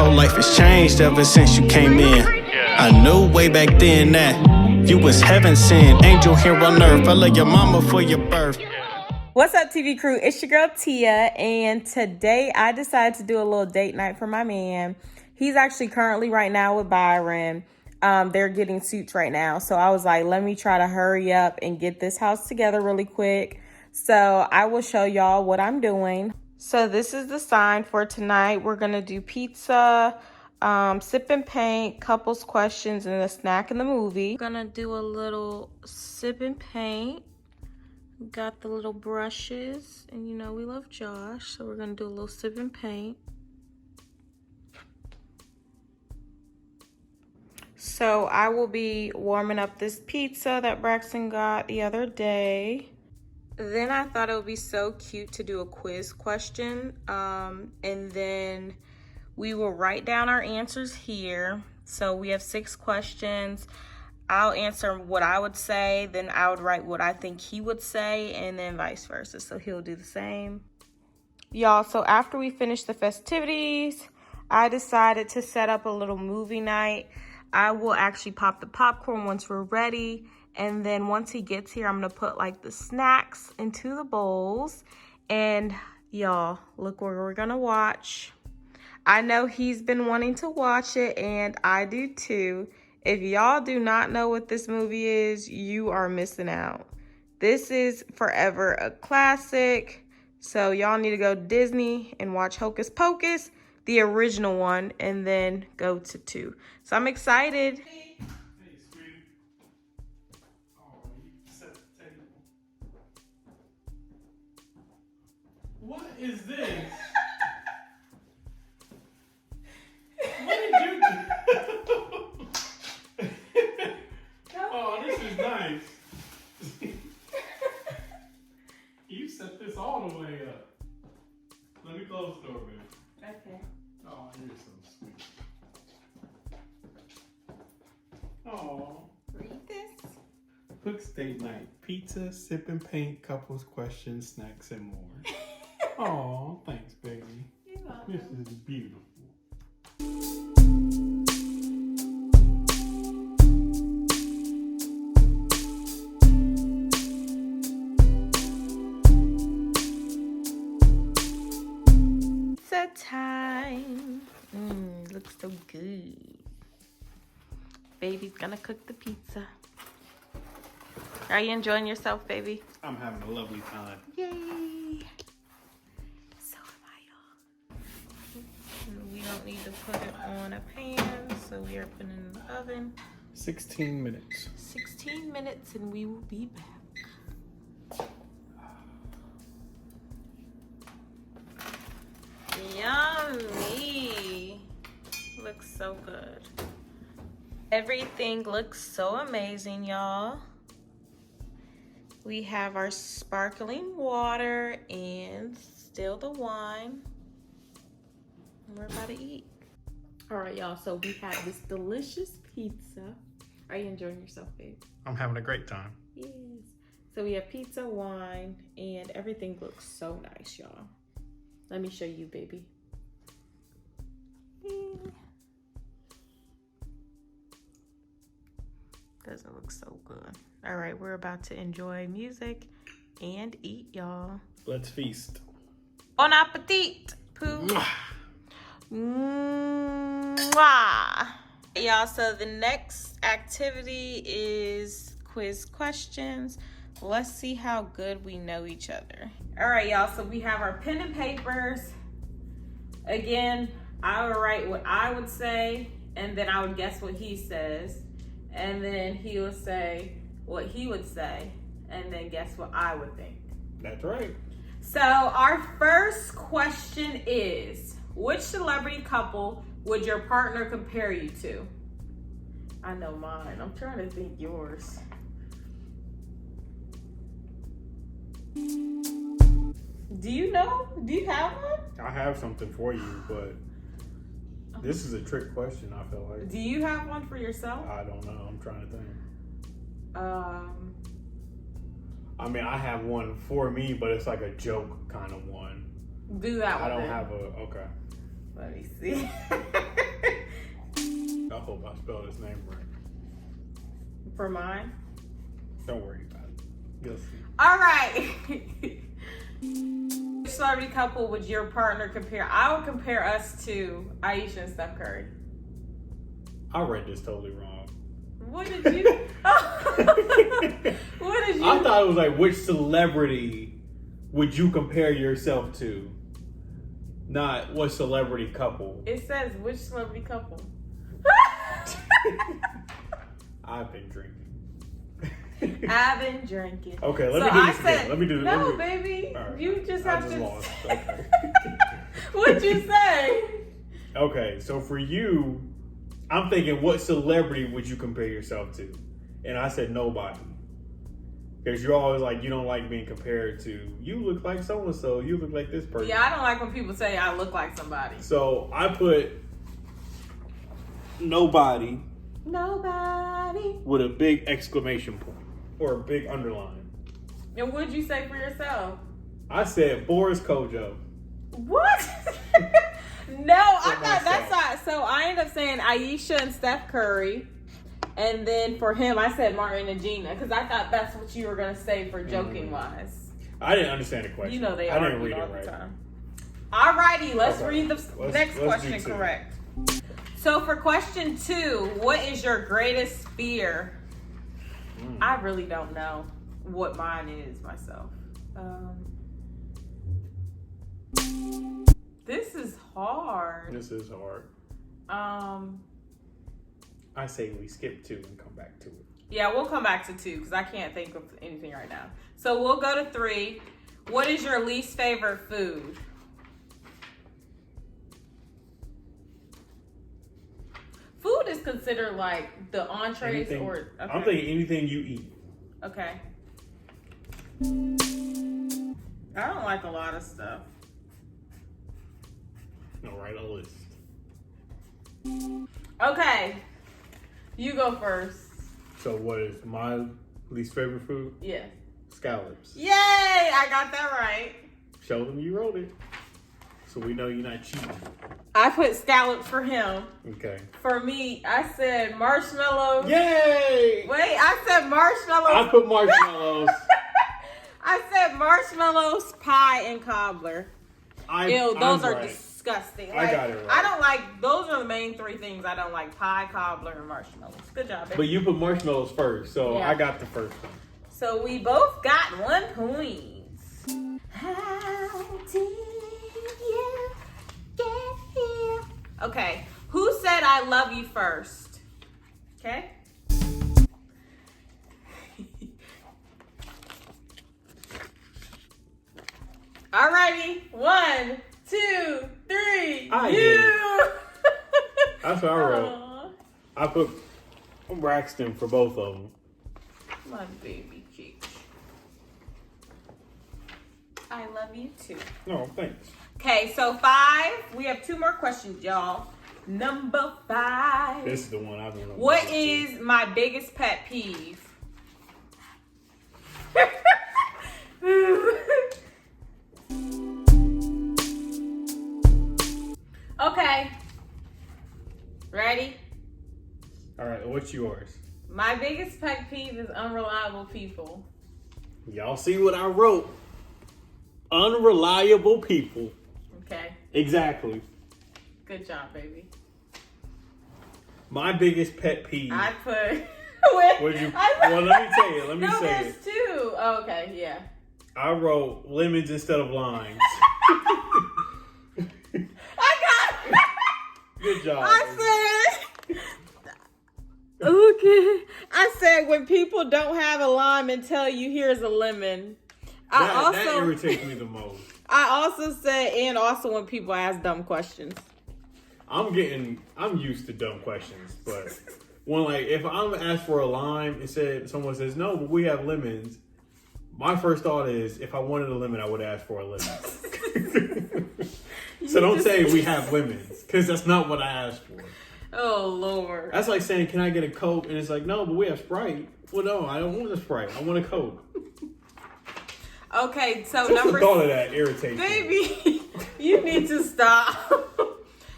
whole life has changed ever since you came in. I knew way back then that you was heaven sent, angel here on earth. I love your mama for your birth. What's up, TV crew? It's your girl Tia, and today I decided to do a little date night for my man. He's actually currently right now with Byron. They're getting suits right now, so I was like, let me try to hurry up and get this house together really quick. So I will show y'all what I'm doing. So this is the sign for tonight. We're gonna do pizza, sip and paint, couples questions, and a snack in the movie. Gonna do a little sip and paint. Got the little brushes, and you know we love Josh, so we're gonna do a little sip and paint. So I will be warming up this pizza that Braxton got the other day. Then I thought it would be so cute to do a quiz question, and then we will write down our answers here. So we have 6 questions. I'll answer what I would say, then I would write what I think he would say, and then vice versa. So he'll do the same. Y'all, so after we finish the festivities, I decided to set up a little movie night. I will actually pop the popcorn once we're ready. And then once he gets here, I'm gonna put like the snacks into the bowls. And y'all, look where we're gonna watch. I know he's been wanting to watch it, and I do too. If y'all do not know what this movie is, you are missing out. This is forever a classic. So y'all need to go to Disney and watch Hocus Pocus, the original one, and then go to 2. So I'm excited. Hey, sweetie. Oh, you set the table. What is this? What did you do? Oh, this is nice. You set this all the way up. Let me close the door, baby. Okay. Oh, you're so sweet. Oh. Read this. Hook's date night. Pizza, sip and paint, couples, questions, snacks, and more. Oh, thanks, baby. You're welcome. This is beautiful. Pizza time. Looks so good. Baby's gonna cook the pizza. Are you enjoying yourself, baby? I'm having a lovely time. Yay! So am I, y'all. We don't need to put it on a pan, so we are putting it in the oven. 16 minutes. 16 minutes and we will be back. Yummy! Looks so good. Everything looks so amazing, y'all. We have our sparkling water and still the wine. And we're about to eat. All right, y'all, so we have this delicious pizza. Are you enjoying yourself, babe? I'm having a great time. Yes. So we have pizza, wine, and everything looks so nice, y'all. Let me show you, baby. Doesn't look so good. All right, we're about to enjoy music and eat, y'all. Let's feast. Bon appetit, poo. Mwah. Y'all, so the next activity is quiz questions. Let's see how good we know each other. All right, y'all, so we have our pen and papers. Again, I would write what I would say, and then I would guess what he says. And then he would say what he would say, and then guess what I would think. That's right. So our first question is, which celebrity couple would your partner compare you to? I know mine. I'm trying to think yours. Do you know? Do you have one? I have something for you, but this is a trick question, I feel like. Do you have one for yourself? I don't know. I'm trying to think. I mean, I have one for me, but it's like a joke kind of one. Do that one. I don't then. have a, okay. Let me see. spell his name right. For mine? Don't worry about it. You'll see. All right. Which celebrity couple would your partner compare? I would compare us to Aisha and Steph Curry. I read this totally wrong. What did you? What did you? I thought it was like, which celebrity would you compare yourself to? Not what celebrity couple. It says which celebrity couple. I've been drinking. I've been drinking. Okay, let me do this again. Let me do this. No, baby. Right. You just I have just to. lost. Okay. What'd you say? Okay, so for you, I'm thinking, what celebrity would you compare yourself to? And I said nobody. Because you're always like, you don't like being compared to, you look like so-and-so, you look like this person. Yeah, I don't like when people say I look like somebody. So I put nobody. Nobody. With a big exclamation point. Or a big underline. And what'd you say for yourself? I said Boris Kojo. What? No, I thought that's not. So I ended up saying Aisha and Steph Curry. And then for him, I said Martin and Gina. Because I thought that's what you were going to say for joking wise. I didn't understand the question. You know they I didn't argue read all it right. the time. Alrighty, let's read the next let's question do two. correct. So for question 2, what is your greatest fear? I really don't know what mine is myself. This is hard. This is hard. I say we skip 2 and come back to it. Yeah, we'll come back to 2 because I can't think of anything right now. So we'll go to 3. What is your least favorite food? Food is considered like the entrees Anything, or... Okay. I'm thinking anything you eat. Okay. I don't like a lot of stuff. No, write a list. Okay. You go first. So what is my least favorite food? Yeah. Scallops. Yay! I got that right. Show them you wrote it. So we know you're not cheating. I put scallops for him. Okay. For me, I said marshmallows. Yay! Wait, I said marshmallows. I put marshmallows. I said marshmallows, pie, and cobbler. Ew, those are disgusting. I got it right. I don't like, those are the main 3 things I don't like. Pie, cobbler, and marshmallows. Good job, baby. But you put marshmallows first, so Yeah. I got the first one. So we both got 1 point. How did you get here? Okay, who said I love you first? Okay. Alrighty, 1, 2, 3. I you. did. That's what I wrote. Aw, I put Braxton for both of them. my baby cake. I love you too. No, thanks. Okay, so 5. We have 2 more questions, y'all. Number 5. This is the one I've been. What is my biggest pet peeve? Okay. Ready? All right, what's yours? My biggest pet peeve is unreliable people. Y'all see what I wrote? Unreliable people. Okay. Exactly. Good job, baby. My biggest pet peeve. I put. Well, let me tell you. Let me no, say there's it. 2. Oh, okay, yeah. I wrote lemons instead of limes. I got it. Good job. I said. Okay. I said when people don't have a lime and tell you here's a lemon. That irritates me the most. I also said, and also when people ask dumb questions. I'm used to dumb questions, but when if I'm asked for a lime and someone says no, but we have lemons, my first thought is if I wanted a lemon, I would ask for a lemon. So don't say we have lemons, because that's not what I asked for. Oh Lord. That's like saying, can I get a Coke? And it's like, no, but we have Sprite. Well, no, I don't want a Sprite. I want a Coke. Okay, so Just number the thought of that irritates me. baby, you need to stop.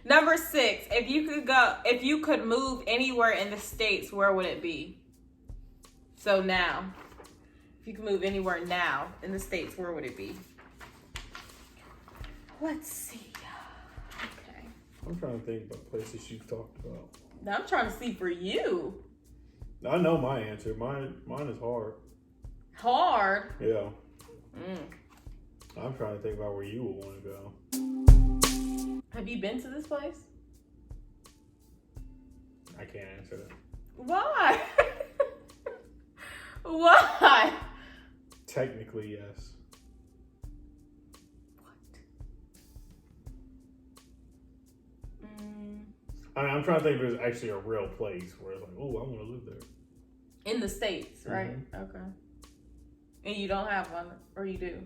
Number 6. If you could move anywhere in the States, where would it be? So now, if you could move anywhere now in the States, where would it be? Let's see. Okay. I'm trying to think about places you've talked about. Now I'm trying to see for you. I know my answer. Mine is hard. Hard? Yeah. I'm trying to think about where you would want to go. Have you been to this place? I can't answer that. Why? Why? Technically, yes. I mean, I'm trying to think if there's actually a real place where it's like, oh, I want to live there. In the States, right? Okay. And you don't have one, or you do?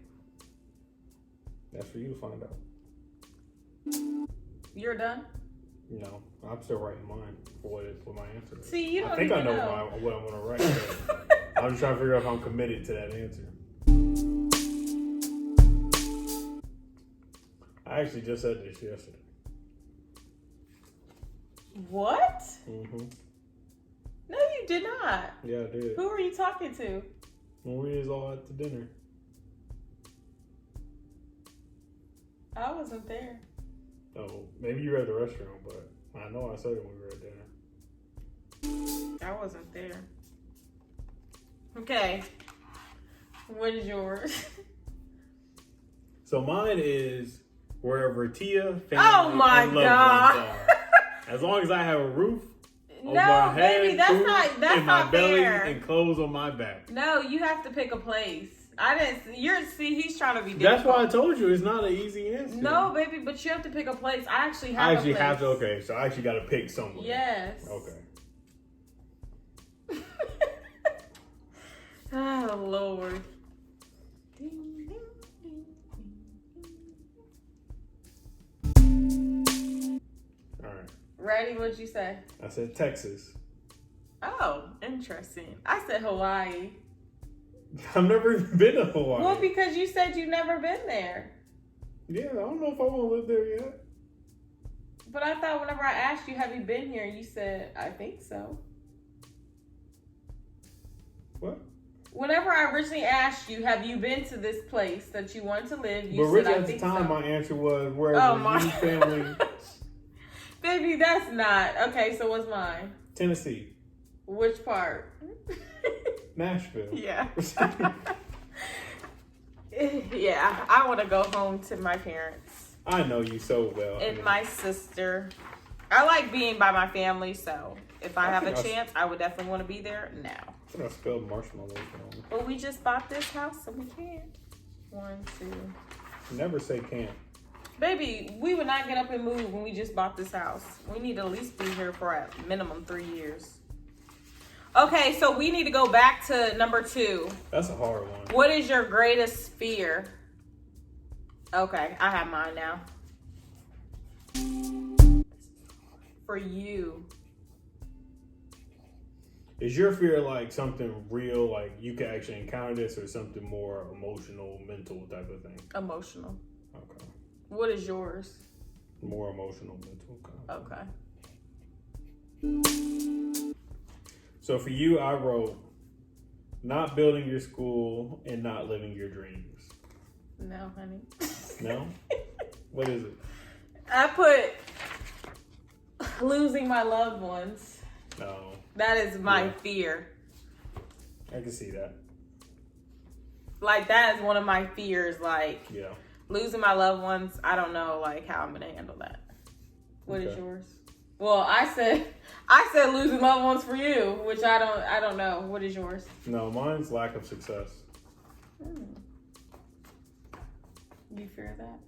That's for you to find out. You're done? No, I'm still writing mine for what my answer is. See, you don't I think even I know what I want to write. But I'm just trying to figure out if I'm committed to that answer. I actually just said this yesterday. What? Mm-hmm. No, you did not. Yeah, I did. Who were you talking to? When we was all at the dinner. I wasn't there. Oh, maybe you were at the restaurant, but I know I said it when we were at dinner. I wasn't there. Okay. What is yours? So mine is wherever Tia, family, Oh my and loved God. ones are. As long as I have a roof over No, my head, baby, that's food not in my belly, fair. and clothes on my back. No, you have to pick a place. He's trying to be difficult. That's why I told you it's not an easy answer. No, baby, but you have to pick a place. I actually have I actually a place. have to. Okay, so I actually got to pick somewhere. Yes. Okay. Oh, Lord. All right. Ready? What'd you say? I said Texas. Oh, interesting. I said Hawaii. I've never even been to Hawaii. Well, because you said you've never been there. Yeah, I don't know if I want to live there yet. But I thought whenever I asked you, have you been here? You said, I think so. What? Whenever I originally asked you, have you been to this place that you want to live? You But said, really, I at the think time, so. my answer was wherever you, family, Baby, that's not. Okay, so what's mine? Tennessee, Which part? Nashville. Yeah. Yeah, I want to go home to my parents I know you so well. and my sister. I like being by my family, so if I have a think I- chance, I would definitely want to be there now. I think I spelled marshmallows wrong. But we just bought this house, so we can't. 1, 2. Never say can't. Baby, we would not get up and move when we just bought this house. We need to at least be here for at minimum 3 years. Okay, so we need to go back to number 2. That's a hard one. What is your greatest fear? Okay, I have mine now. For you. Is your fear like something real, like you can actually encounter this, or something more emotional, mental type of thing? Emotional. Okay. What is yours? More emotional, mental. Okay. So for you, I wrote not building your school and not living your dreams. No, honey. No? What is it? I put losing my loved ones. No. That is my Yeah. fear. I can see that. Like, that is one of my fears. Like, Yeah. losing my loved ones, I don't know, like, how I'm going to handle that. What is Okay. yours? Well, I said losing loved ones for you, which I don't know. What is yours? No, mine's lack of success. You fear that?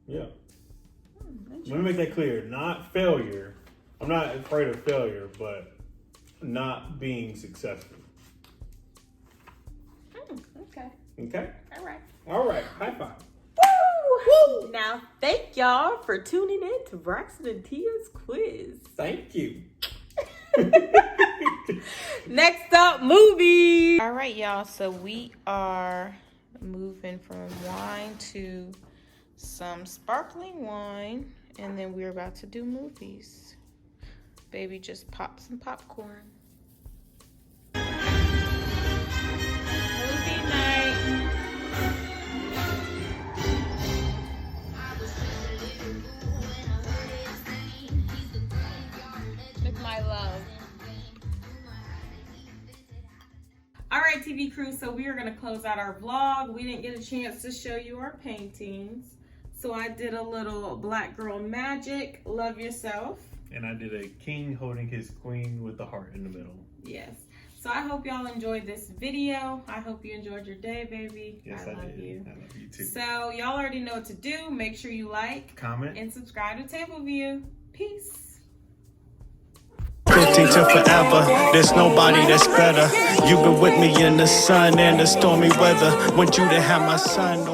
Yeah. Let me make that clear. Not failure. I'm not afraid of failure, but not being successful. Okay. Okay? All right. All right. High five. Woo! Now, thank y'all for tuning in to Braxton and Tia's quiz. Thank you. Next up, movie. All right, y'all. So we are moving from wine to some sparkling wine. And then we're about to do movies. Baby just popped some popcorn. Movie night. With my love. All right, TV crew, so we are gonna close out our vlog. We didn't get a chance to show you our paintings. So I did a little black girl magic, love yourself. And I did a king holding his queen with the heart in the middle. Yes. So I hope y'all enjoyed this video. I hope you enjoyed your day, baby. Yes, I love you. I love you too. So y'all already know what to do. Make sure you like, comment, and subscribe to Table View. Peace. 15 to forever, there's nobody that's better. You've been with me in the sun and the stormy weather. Want you to have my son.